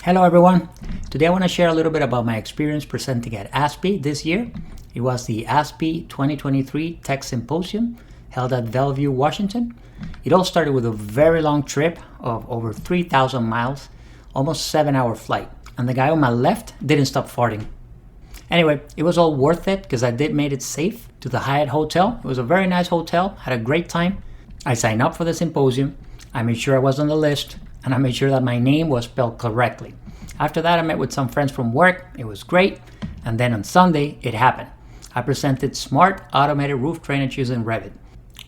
Hello everyone. Today I want to share a little bit about my experience presenting at ASPE this year. It was the ASPE 2023 Tech Symposium held at Bellevue, Washington. It all started with a very long trip of over 3,000 miles, almost 7-hour flight. And the guy on my left didn't stop farting. Anyway, it was all worth it because I did made it safe to the Hyatt Hotel. It was a very nice hotel, had a great time. I signed up for the symposium. I made sure I was on the list. And I made sure that my name was spelled correctly. After that, I met with some friends from work. It was great. And then on Sunday, it happened. I presented smart automated roof drainage using Revit.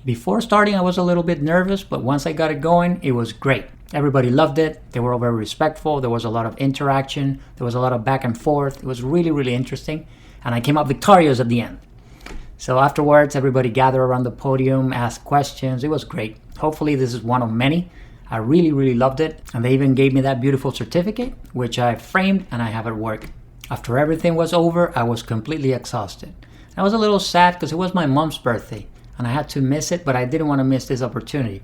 Before starting, I was a little bit nervous, but once I got it going, it was great. Everybody loved it. They were all very respectful. There was a lot of interaction. There was a lot of back and forth. It was really, really interesting. And I came out victorious at the end. So afterwards, everybody gathered around the podium, asked questions. It was great. Hopefully, this is one of many. I really, really loved it. And they even gave me that beautiful certificate, which I framed and I have at work. After everything was over, I was completely exhausted. I was a little sad because it was my mom's birthday and I had to miss it, but I didn't want to miss this opportunity.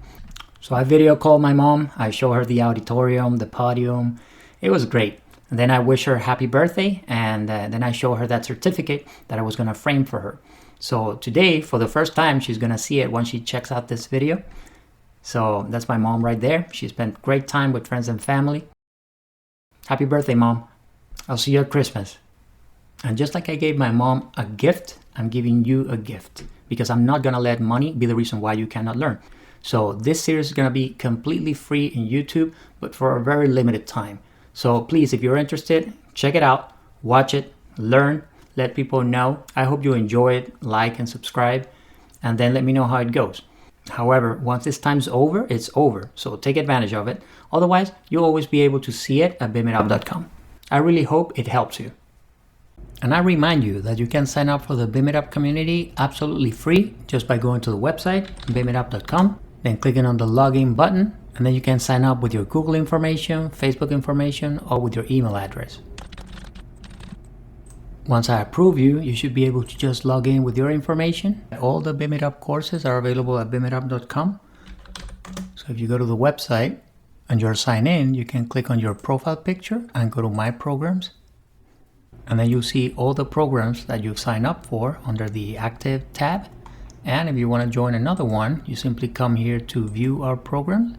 So I video called my mom. I showed her the auditorium, the podium. It was great. And then I wish her happy birthday. And then I showed her that certificate that I was going to frame for her. So today, for the first time, she's going to see it once she checks out this video. So that's my mom right there. She spent great time with friends and family. Happy birthday, Mom. I'll see you at Christmas. And just like I gave my mom a gift, I'm giving you a gift because I'm not going to let money be the reason why you cannot learn. So this series is going to be completely free in YouTube, but for a very limited time. So please, if you're interested, check it out, watch it, learn, let people know. I hope you enjoy it, like and subscribe, and then let me know how it goes. However, once this time's over, it's over. So take advantage of it. Otherwise, you'll always be able to see it at BIMitUp.com. I really hope it helps you. And I remind you that you can sign up for the BIMitUp community absolutely free just by going to the website, BIMitUp.com, then clicking on the login button, and then you can sign up with your Google information, Facebook information, or with your email address. Once I approve you, you should be able to just log in with your information. All the BIMitUp courses are available at BIMitUp.com. So if you go to the website and you're signed in, you can click on your profile picture and go to My Programs. And then you'll see all the programs that you've signed up for under the Active tab. And if you want to join another one, you simply come here to View Our Programs.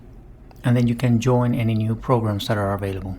And then you can join any new programs that are available.